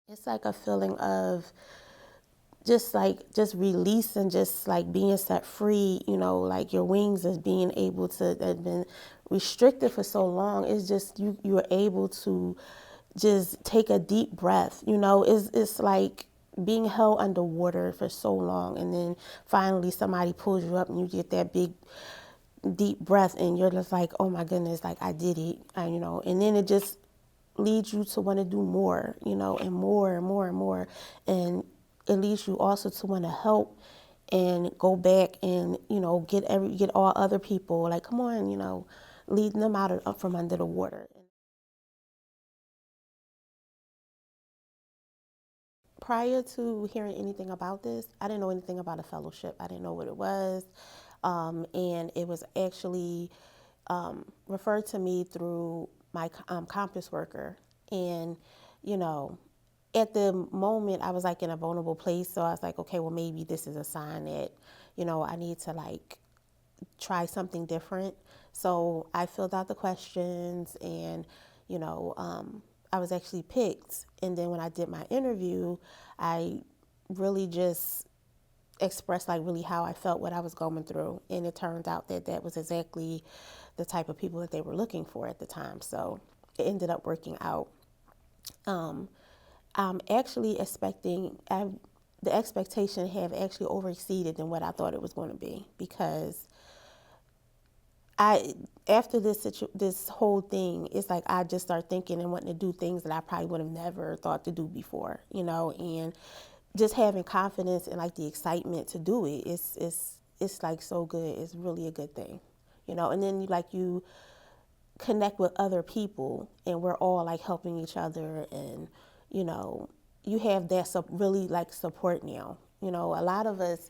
It's like a feeling of just release and just like being set free, like your wings is being able to have been restricted for so long. It's just you're able to just take a deep breath. It's like being held underwater for so long, and then finally somebody pulls you up and you get that big deep breath, and you're just like, oh my goodness, like I did it. And then it just leads you to want to do more, and more and more and more. And it leads you also to want to help and go back and, get all other people, like, come on, leading them out up from under the water. Prior to hearing anything about this, I didn't know anything about a fellowship. I didn't know what it was. And it was actually referred to me through my campus worker. And, you know, at the moment I was like in a vulnerable place. So I was like, okay, well, maybe this is a sign that, I need to like try something different. So I filled out the questions, and, you know, I was actually picked. And then when I did my interview, I really just expressed like really how I felt, what I was going through. And it turned out that that was exactly the type of people that they were looking for at the time. So it ended up working out. Um, I'm actually the expectation have actually overexceeded than what I thought it was going to be, because I after this whole thing, it's like I just start thinking and wanting to do things that I probably would have never thought to do before, and just having confidence and like the excitement to do it. It's like so good. It's really a good thing, And then you connect with other people, and we're all like helping each other, and you know you have that really like support now. A lot of us,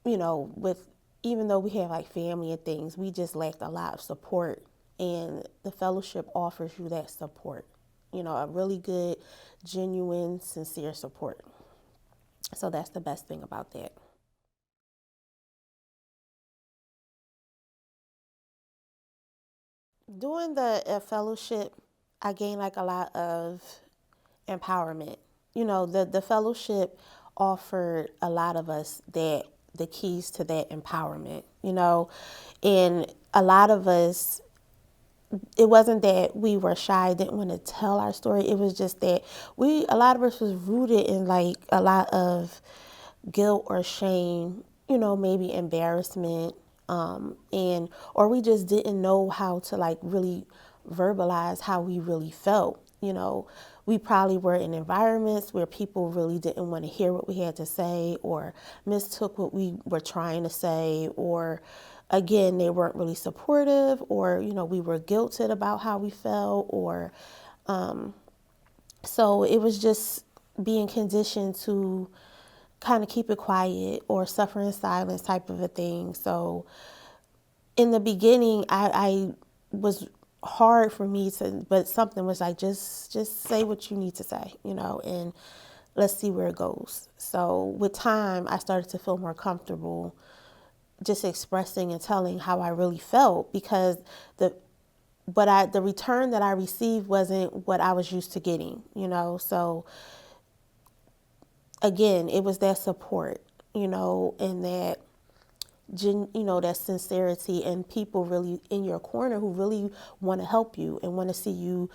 with even though we have like family and things, we just lacked a lot of support, and the fellowship offers you that support. A really good, genuine, sincere support. So that's the best thing about that. Doing the fellowship, I gained like a lot of empowerment. The fellowship offered a lot of us that the keys to that empowerment, and a lot of us, it wasn't that we were shy, didn't want to tell our story. It was just that a lot of us was rooted in like a lot of guilt or shame, maybe embarrassment, and or we just didn't know how to like really verbalize how we really felt. We probably were in environments where people really didn't want to hear what we had to say, or mistook what we were trying to say, or again, they weren't really supportive, or we were guilted about how we felt, or so it was just being conditioned to kind of keep it quiet or suffer in silence type of a thing. So in the beginning, I was hard for me to, but something was like, just say what you need to say, and let's see where it goes. So with time, I started to feel more comfortable just expressing and telling how I really felt, because the return that I received wasn't what I was used to getting, So again, it was that support, and that sincerity, and people really in your corner who really want to help you and want to see you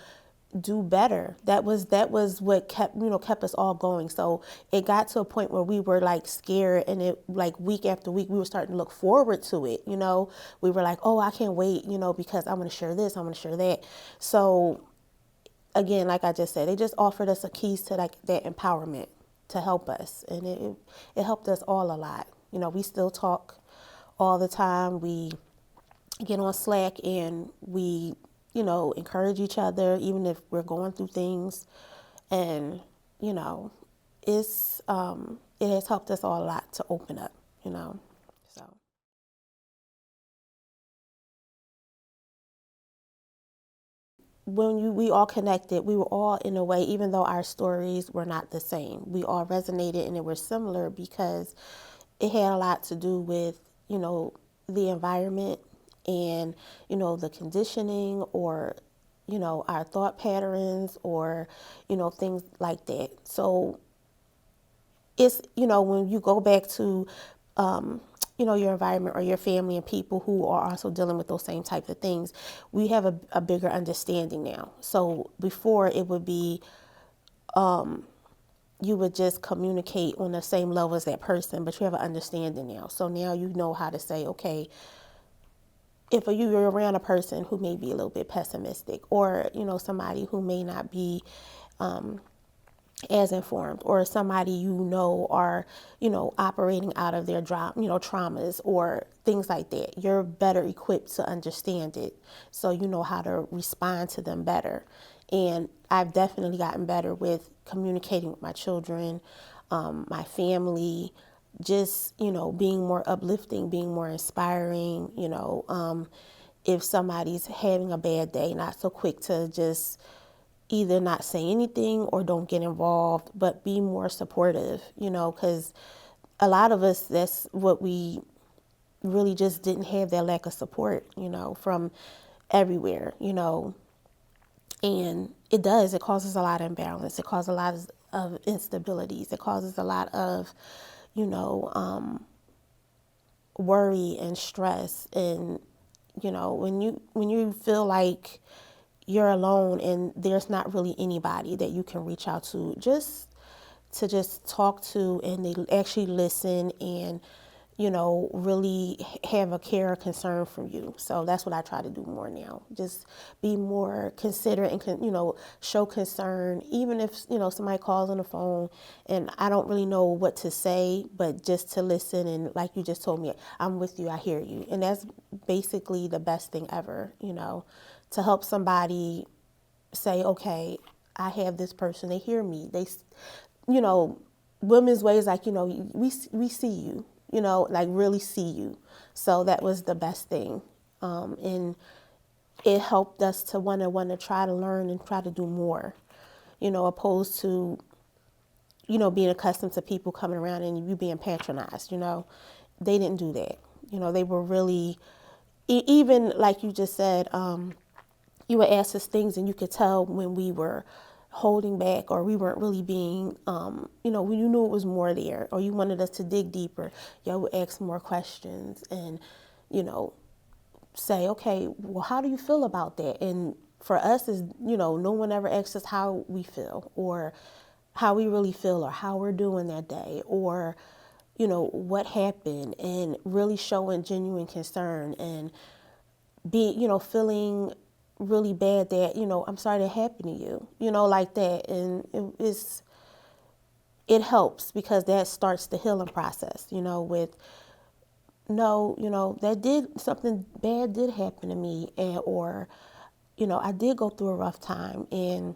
do better. That was what kept us all going. So it got to a point where we were like scared, and it like week after week we were starting to look forward to it. We were like, oh, I can't wait, because I'm going to share this, I'm going to share that. So again, like I just said, they just offered us a keys to like that empowerment to help us, and it helped us all a lot. We still talk all the time. We get on Slack, and we, encourage each other even if we're going through things, and you know, it has helped us all a lot to open up. So. We all connected, we were all in a way, even though our stories were not the same, we all resonated and it was similar, because it had a lot to do with, the environment, and, the conditioning, or our thought patterns or, things like that. So it's, when you go back to, your environment or your family and people who are also dealing with those same types of things, we have a bigger understanding now. So before it would be, you would just communicate on the same level as that person, but you have an understanding now. So now you know how to say, okay, if you're around a person who may be a little bit pessimistic, or somebody who may not be as informed, or somebody are operating out of their traumas or things like that, you're better equipped to understand it, so you know how to respond to them better. And I've definitely gotten better with communicating with my children, my family, just being more uplifting, being more inspiring. If somebody's having a bad day, not so quick to just either not say anything or don't get involved, but be more supportive, because a lot of us, that's what we really just didn't have, that lack of support, from everywhere, and it causes a lot of imbalance. It causes a lot of instabilities. It causes a lot of, worry and stress. And, when you feel like you're alone and there's not really anybody that you can reach out to, just talk to, and they actually listen and really have a care or concern for you. So that's what I try to do more now. Just be more considerate and show concern, even if somebody calls on the phone and I don't really know what to say, but just to listen, and like you just told me, I'm with you, I hear you. And that's basically the best thing ever, to help somebody say, okay, I have this person, they hear me, they, women's ways, like, we see you, like really see you. So that was the best thing. And it helped us to want to try to learn and try to do more, opposed to, being accustomed to people coming around and you being patronized. They didn't do that. They were really, even like you just said, you would ask us things and you could tell when we were holding back, or we weren't really being, when you knew it was more there, or you wanted us to dig deeper, y'all would ask more questions and, say, okay, well, how do you feel about that? And for us, is, no one ever asks us how we feel, or how we really feel, or how we're doing that day, or, what happened, and really showing genuine concern, and feeling really bad that, I'm sorry that happened to you, like that. And it helps, because that starts the healing process, with, no, something bad did happen to me, and, or, I did go through a rough time, and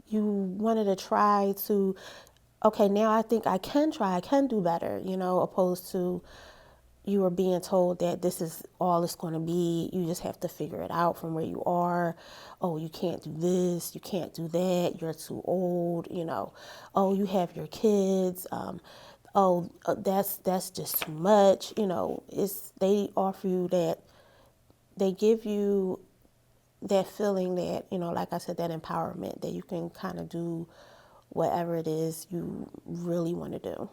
you wanted to try to, okay, now I think I can do better, opposed to, you are being told that this is all it's going to be. You just have to figure it out from where you are. Oh, you can't do this. You can't do that. You're too old. Oh, you have your kids. That's just too much. They offer you that. They give you that feeling that, like I said, that empowerment, that you can kind of do whatever it is you really want to do.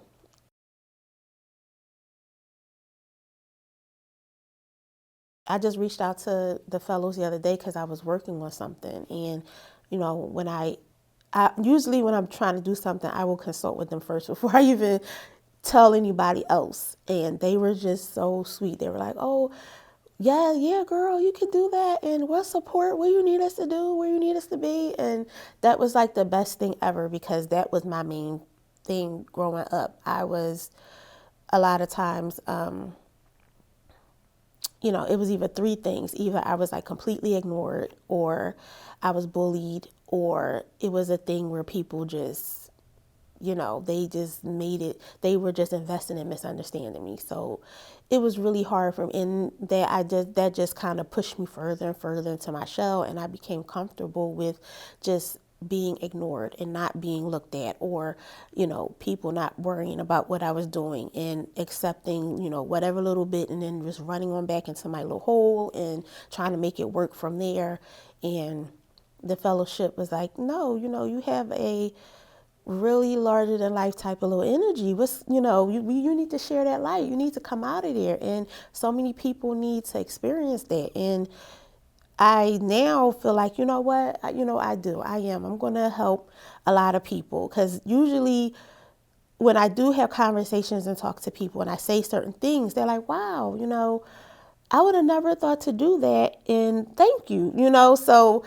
I just reached out to the fellows the other day because I was working on something. And, when I usually when I'm trying to do something, I will consult with them first before I even tell anybody else. And they were just so sweet. They were like, oh, yeah, girl, you can do that. And we'll support what you need us to do, where you need us to be. And that was like the best thing ever, because that was my main thing growing up. I was a lot of times, it was either three things. Either I was like completely ignored, or I was bullied, or it was a thing where people just, they just made it, they were just investing in misunderstanding me. So it was really hard for me. And that just kind of pushed me further and further into my shell. And I became comfortable with just being ignored and not being looked at, or, people not worrying about what I was doing and accepting, whatever little bit, and then just running on back into my little hole and trying to make it work from there. And the fellowship was like, no, you have a really larger than life type of little energy. You need to share that light. You need to come out of there. And so many people need to experience that. And I now feel like, you know what, I do. I am. I'm going to help a lot of people, because usually when I do have conversations and talk to people and I say certain things, they're like, wow, I would have never thought to do that. And thank you, So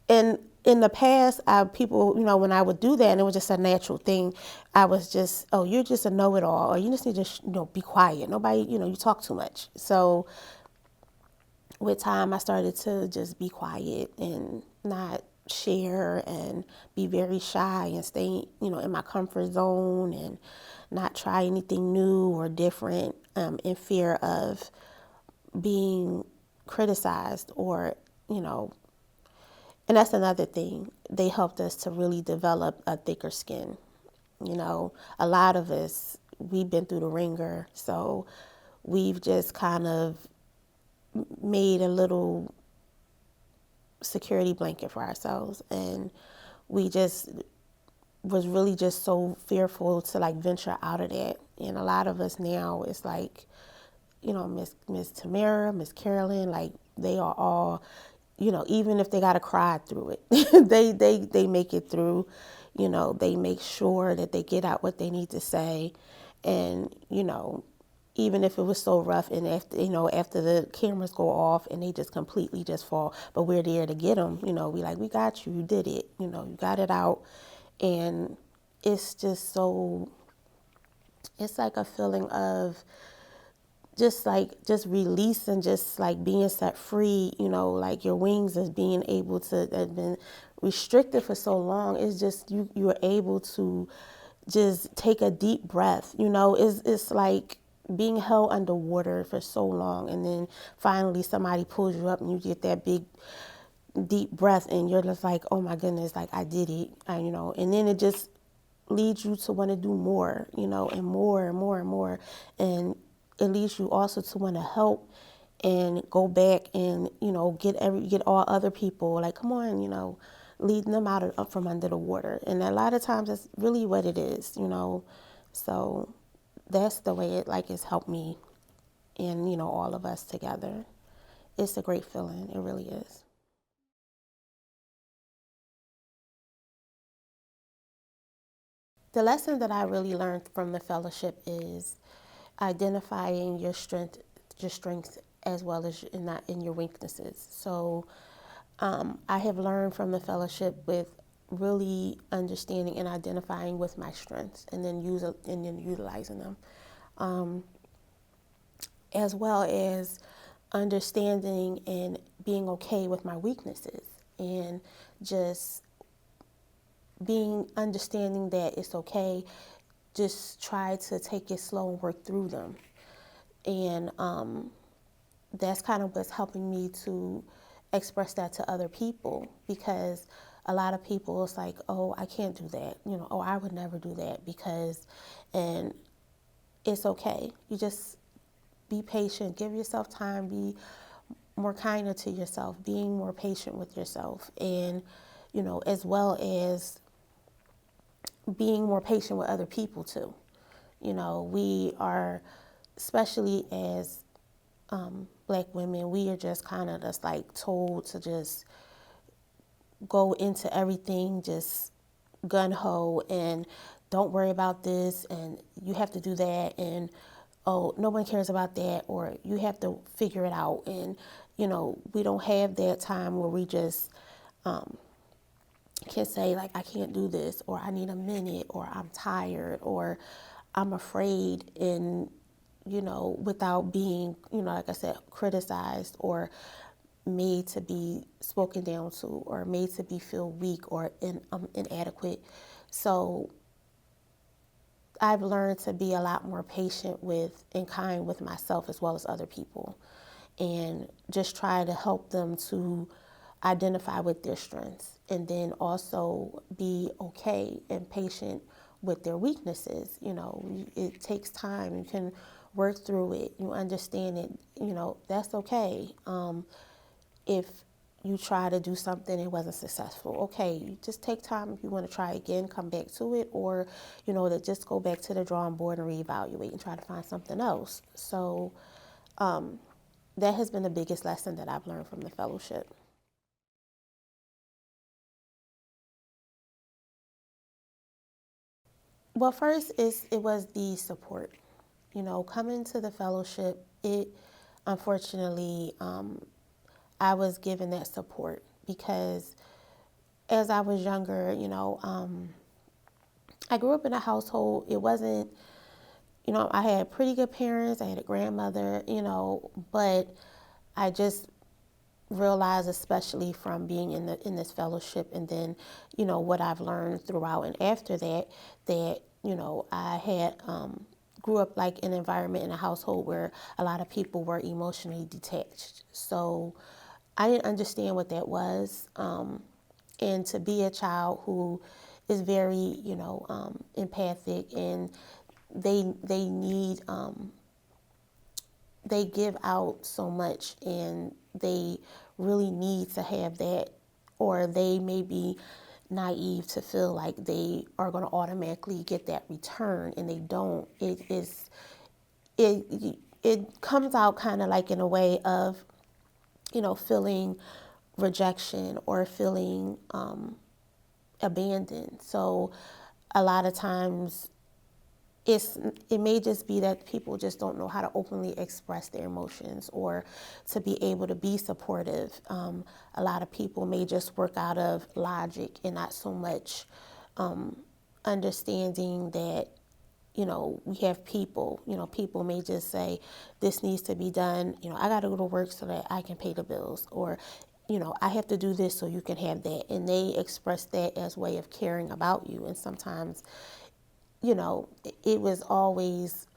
in the past, people, when I would do that, and it was just a natural thing, I was just, oh, you're just a know-it-all, or you just need to, be quiet. Nobody, you talk too much. So with time, I started to just be quiet and not share and be very shy and stay, in my comfort zone and not try anything new or different, in fear of being criticized or, and that's another thing. They helped us to really develop a thicker skin. A lot of us, we've been through the ringer, so we've just kind of made a little security blanket for ourselves, and we just was really just so fearful to like venture out of that. And a lot of us now, it's like, Miss Tamara, Miss Carolyn, like they are all, even if they gotta cry through it, they make it through. They make sure that they get out what they need to say, and even if it was so rough, and after the cameras go off and they just completely just fall, but we're there to get them. We like, we got you. You did it. You got it out, and it's just so. It's like a feeling of just release and just like being set free, like your wings is being able to, have been restricted for so long. It's just, you're able to just take a deep breath, it's like being held underwater for so long. And then finally somebody pulls you up and you get that big, deep breath, and you're just like, oh my goodness, like I did it, and then it just leads you to want to do more, and more and more and more. And it leads you also to want to help and go back and, get all other people, like, come on, leading them out up from under the water. And a lot of times that's really what it is, So that's the way it it's helped me and, all of us together. It's a great feeling. It really is. The lesson that I really learned from the fellowship is identifying your strengths as well as in your weaknesses. So I have learned from the fellowship with really understanding and identifying with my strengths, and then utilizing them, as well as understanding and being okay with my weaknesses, and just being understanding that it's okay. Just try to take it slow and work through them. And that's kind of what's helping me to express that to other people, because a lot of people, it's like, oh, I can't do that, oh, I would never do that, and it's okay. You just be patient, give yourself time, be more kinder to yourself, being more patient with yourself, and as well as being more patient with other people too. We are, especially as Black women, we are just kind of just like told to just go into everything just gun ho, and don't worry about this, and you have to do that, and oh, no one cares about that, or you have to figure it out. And we don't have that time where we just can say like, I can't do this, or I need a minute, or I'm tired, or I'm afraid, and without being, like I said, criticized or made to be spoken down to, or made to be feel weak or inadequate. So I've learned to be a lot more patient with and kind with myself as well as other people, and just try to help them to identify with their strengths, and then also be okay and patient with their weaknesses. It takes time. You can work through it. You understand it. That's okay. If you try to do something and it wasn't successful, okay, you just take time. If you want to try again, come back to it, or to just go back to the drawing board and reevaluate and try to find something else. So that has been the biggest lesson that I've learned from the fellowship. Well, first it was the support. Coming to the fellowship, it unfortunately I was given that support because as I was younger, I grew up in a household. It wasn't, I had pretty good parents. I had a grandmother, but I just realized, especially from being in this fellowship, and then, what I've learned throughout and after that, I had grew up like in an environment in a household where a lot of people were emotionally detached. So I didn't understand what that was. And to be a child who is very, empathic, and they need, they give out so much, and they really need to have that, or they may be naive to feel like they are going to automatically get that return, and they don't. It comes out kind of like in a way of, feeling rejection or feeling abandoned. So a lot of times it may just be that people just don't know how to openly express their emotions or to be able to be supportive. A lot of people may just work out of logic and not so much understanding that, we have people. People may just say, this needs to be done. I got to go to work so that I can pay the bills, or, I have to do this so you can have that. And they express that as a way of caring about you. And sometimes, it was always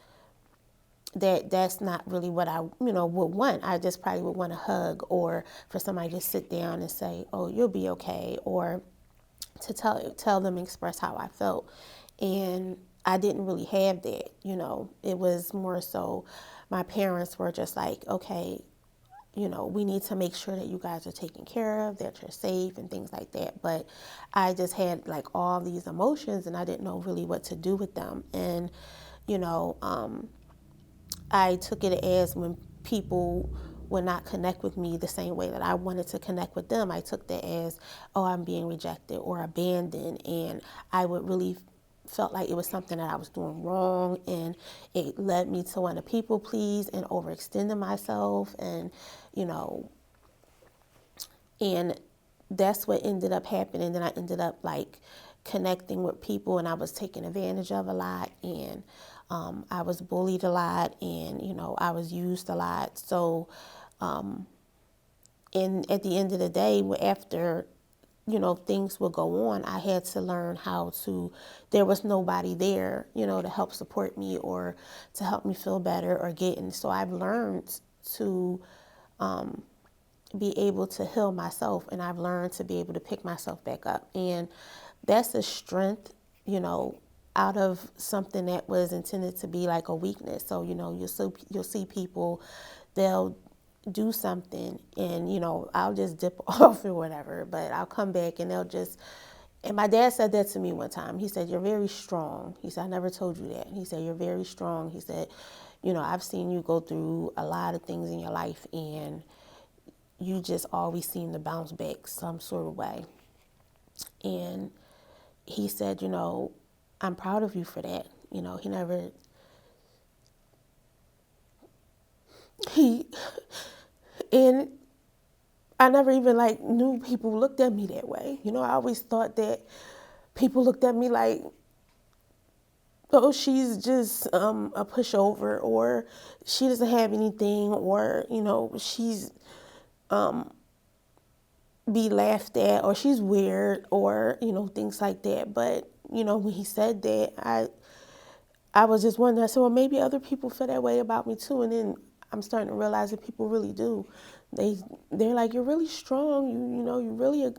that's not really what I, would want. I just probably would want a hug, or for somebody to sit down and say, oh, you'll be okay, or to tell them, express how I felt. And I didn't really have that. It was more so my parents were just like, okay, we need to make sure that you guys are taken care of, that you're safe, and things like that. But I just had like all these emotions, and I didn't know really what to do with them. And, I took it as when people would not connect with me the same way that I wanted to connect with them, I took that as, oh, I'm being rejected or abandoned. And I would really felt like it was something that I was doing wrong, and it led me to want to people please and overextending myself, and and that's what ended up happening. Then I ended up like connecting with people, and I was taken advantage of a lot, and I was bullied a lot, and I was used a lot. So and at the end of the day, after things would go on, I had to learn how to, there was nobody there, to help support me or to help me feel better or get in. So I've learned to be able to heal myself, and I've learned to be able to pick myself back up. And that's a strength, out of something that was intended to be like a weakness. So, you'll see people, they'll do something, and I'll just dip off or whatever, but I'll come back and they'll just, and my dad said that to me one time. He said, you're very strong. He said, I never told you that. He said, you're very strong. He said, I've seen you go through a lot of things in your life, and you just always seem to bounce back some sort of way. And he said, I'm proud of you for that. He never, he, and I never even like knew people looked at me that way. I always thought that people looked at me like, oh, she's just a pushover, or she doesn't have anything, or she's be laughed at, or she's weird, or things like that. But when he said that, I was just wondering. I said, well, maybe other people feel that way about me too. And then I'm starting to realize that people really do. They they're like, you're really strong. You really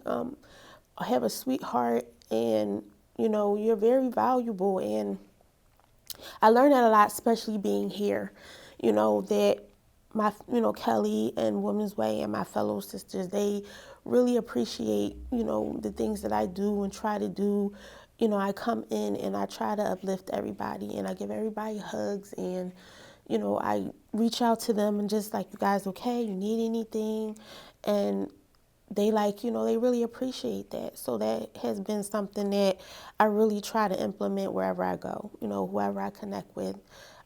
have a sweetheart, and you're very valuable. And I learned that a lot, especially being here. That my, Kelly and Women's Way and my fellow sisters, they really appreciate, the things that I do and try to do. I come in and I try to uplift everybody, and I give everybody hugs, and, I reach out to them and just like, you guys okay? You need anything? And they they really appreciate that. So that has been something that I really try to implement wherever I go, whoever I connect with.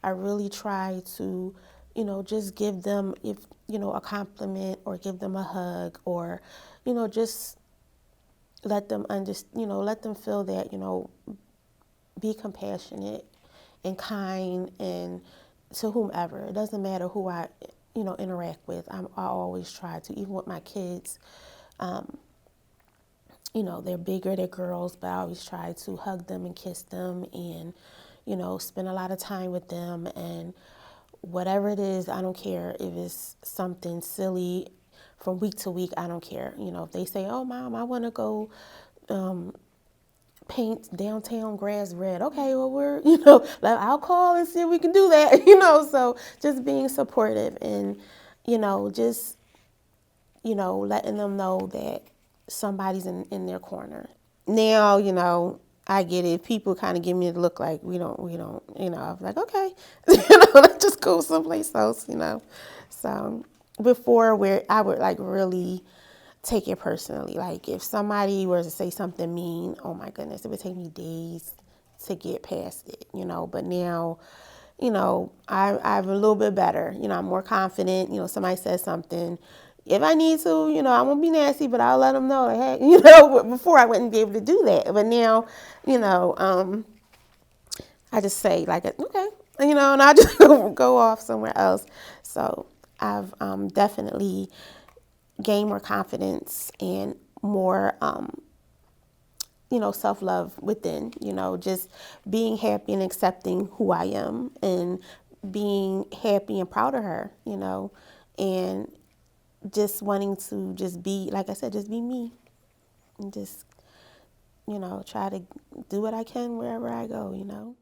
I really try to, just give them, if, a compliment, or give them a hug, or, just let them let them feel that, be compassionate and kind, and to whomever. It doesn't matter who I, interact with. I always try to, even with my kids. They're bigger, they're girls, but I always try to hug them and kiss them, and, spend a lot of time with them. And whatever it is, I don't care if it's something silly from week to week, I don't care. If they say, oh, Mom, I want to go paint downtown grass red. Okay, well, I'll call and see if we can do that, so just being supportive, and, just letting them know that somebody's in their corner. Now, I get it. People kind of give me the look like we don't, I'm like, okay, let's just go someplace else, So before, where I would like really take it personally. Like if somebody were to say something mean, oh my goodness, it would take me days to get past it, But now, I'm a little bit better. I'm more confident. Somebody says something. If I need to, I won't be nasty, but I'll let them know. Like, hey, before I wouldn't be able to do that. But now, I just say like, okay, and I just go off somewhere else. So I've definitely gained more confidence and more, self-love within, just being happy and accepting who I am, and being happy and proud of her, and just wanting to just be, like I said, just be me, and just, try to do what I can wherever I go.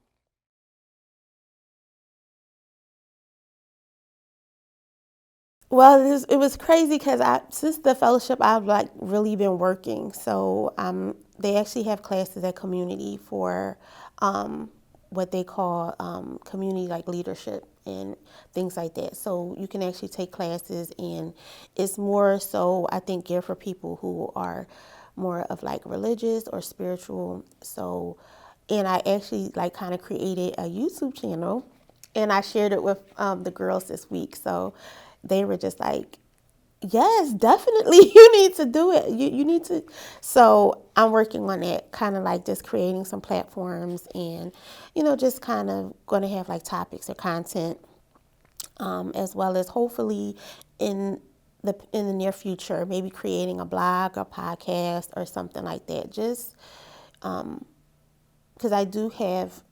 Well, it was crazy because since the fellowship, I've like really been working. So they actually have classes at community for what they call community like leadership and things like that. So you can actually take classes, and it's more so I think geared for people who are more of like religious or spiritual. So, and I actually like kind of created a YouTube channel, and I shared it with the girls this week. So they were just like, yes, definitely, you need to do it. You need to. So I'm working on it, kind of like just creating some platforms, and, just kind of going to have like topics or content, as well as hopefully in the near future, maybe creating a blog or podcast or something like that. Just because I do have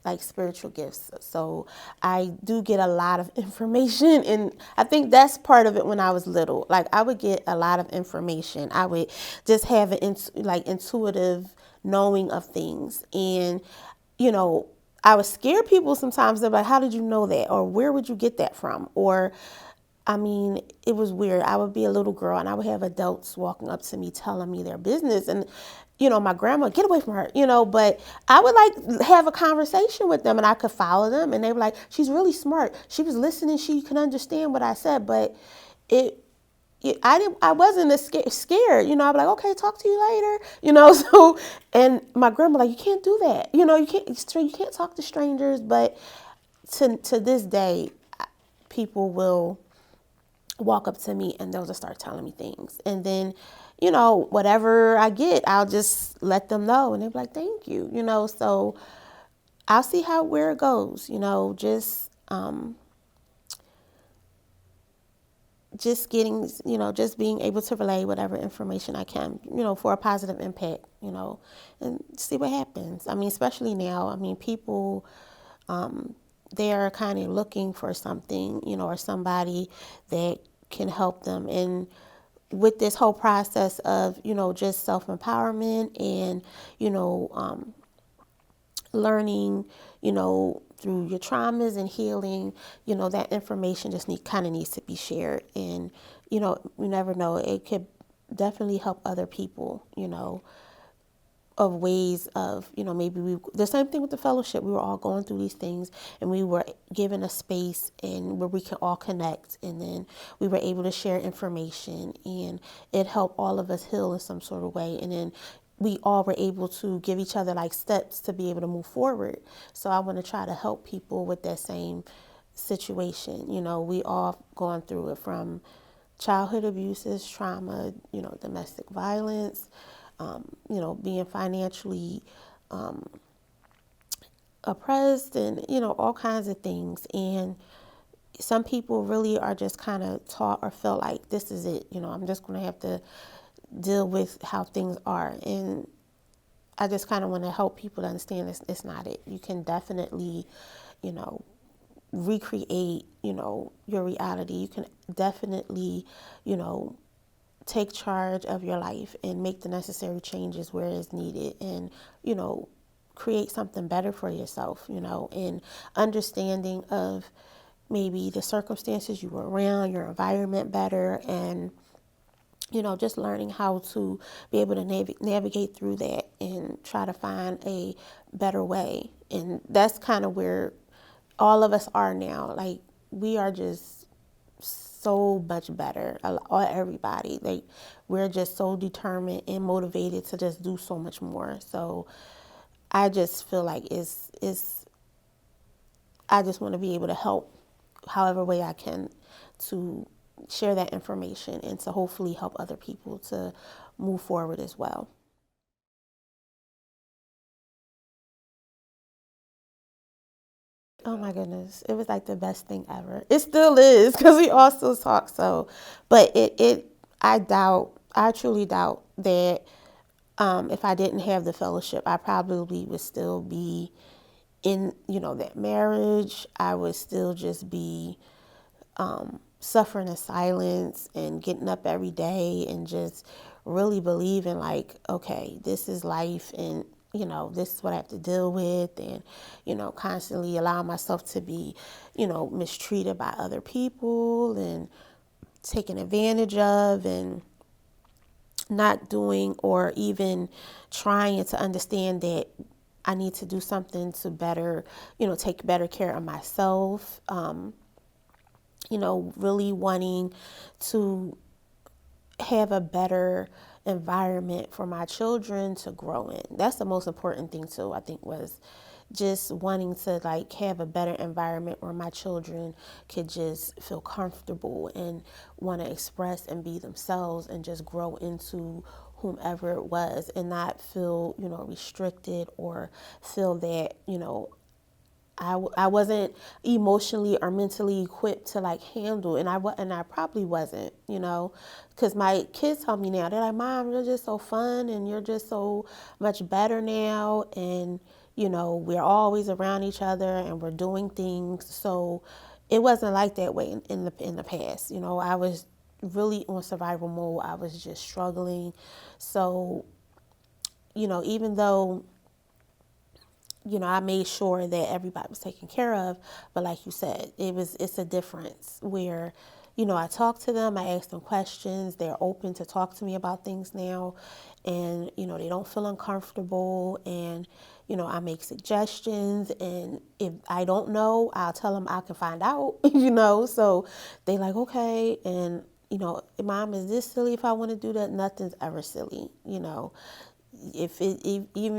like spiritual gifts. So I do get a lot of information, and I think that's part of it. When I was little, like I would get a lot of information. I would just have an like intuitive knowing of things, and you know, I would scare people sometimes. They're like, how did you know that? Or where would you get that from? Or I mean, it was weird. I would be a little girl and I would have adults walking up to me telling me their business. And, my grandma, get away from her, but I would like have a conversation with them, and I could follow them, and they were like, she's really smart. She was listening. She can understand what I said, but I wasn't as scared, I'd be like, okay, talk to you later, so, and my grandma like, you can't do that. You can't talk to strangers, but to this day, people will walk up to me and they'll just start telling me things. And then, whatever I get, I'll just let them know, and they'll be like, thank you, so I'll see where it goes, just getting, just being able to relay whatever information I can, for a positive impact, and see what happens. I mean, especially now, I mean, people, they're kind of looking for something, or somebody that can help them. And with this whole process of, just self-empowerment and, learning, through your traumas and healing, that information just kind of needs to be shared. And, you never know, it could definitely help other people, of ways of, maybe the same thing with the fellowship. We were all going through these things, and we were given a space and where we can all connect, and then we were able to share information, and it helped all of us heal in some sort of way. And then we all were able to give each other like steps to be able to move forward. So I want to try to help people with that same situation. We all gone through it, from childhood abuses, trauma, domestic violence, being financially oppressed, and, all kinds of things. And some people really are just kind of taught or feel like this is it. I'm just going to have to deal with how things are. And I just kind of want to help people to understand it's not it. You can definitely, recreate, your reality. You can definitely, take charge of your life and make the necessary changes where it's needed, and, create something better for yourself, and understanding of maybe the circumstances you were around, your environment better, and, just learning how to be able to navigate through that and try to find a better way. And that's kind of where all of us are now. Like, we are just so much better, everybody. Like, we're just so determined and motivated to just do so much more. So I just feel like I just want to be able to help however way I can to share that information and to hopefully help other people to move forward as well. Oh my goodness, it was like the best thing ever. It still is, because we all still talk. So, but I truly doubt that if I didn't have the fellowship, I probably would still be in, that marriage. I would still just be suffering in silence and getting up every day and just really believing like, okay, this is life, and, this is what I have to deal with, and, constantly allow myself to be, mistreated by other people and taken advantage of, and not doing or even trying to understand that I need to do something to better, take better care of myself. Really wanting to have a better environment for my children to grow in. That's the most important thing too, I think, was just wanting to like have a better environment where my children could just feel comfortable and want to express and be themselves and just grow into whomever it was, and not feel, restricted, or feel that, I wasn't emotionally or mentally equipped to like handle, and I probably wasn't, because my kids tell me now, they're like, Mom, you're just so fun, and you're just so much better now, and we're always around each other, and we're doing things. So it wasn't like that way in the past. I was really on survival mode. I was just struggling. So even though I made sure that everybody was taken care of. But like you said, it's a difference where, I talk to them, I ask them questions, they're open to talk to me about things now, and, they don't feel uncomfortable, and, I make suggestions, and if I don't know, I'll tell them I can find out, so they like, okay, and, Mom, is this silly if I want to do that? Nothing's ever silly, even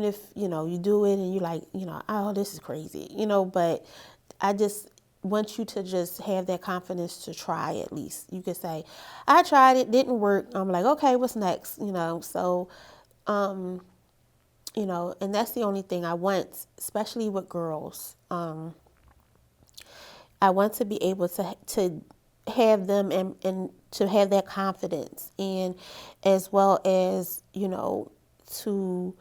if you do it and you're like, oh, this is crazy, but I just want you to just have that confidence to try. At least you could say, I tried it, didn't work. I'm like, okay, what's next? So and that's the only thing I want, especially with girls. I want to be able to have them, and to have that confidence, and as well as, to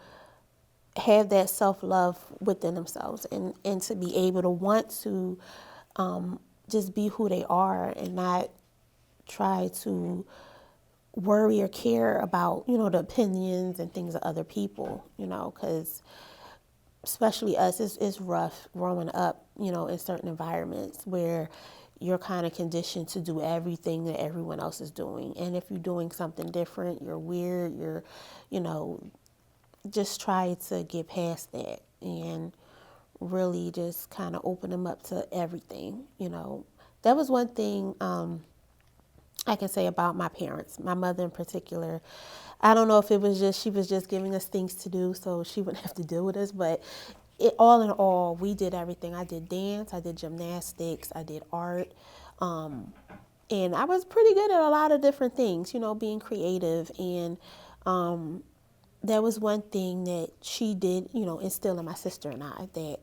have that self-love within themselves, and to be able to want to just be who they are and not try to worry or care about, the opinions and things of other people, because especially us, it's rough growing up, in certain environments where you're kind of conditioned to do everything that everyone else is doing. And if you're doing something different, you're weird, you know, just try to get past that and really just kind of open them up to everything. That was one thing I can say about my parents, my mother in particular. I don't know if it was just she was just giving us things to do so she wouldn't have to deal with us, but all in all, we did everything. I did dance, I did gymnastics, I did art, and I was pretty good at a lot of different things, being creative. And that was one thing that she did, instill in my sister and I, that,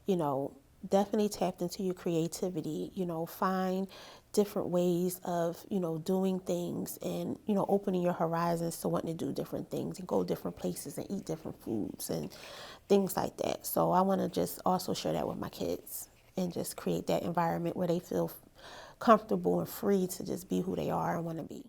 you know, definitely tapped into your creativity, find different ways of, doing things, and, opening your horizons to wanting to do different things and go different places and eat different foods and things like that. So I want to just also share that with my kids and just create that environment where they feel comfortable and free to just be who they are and want to be.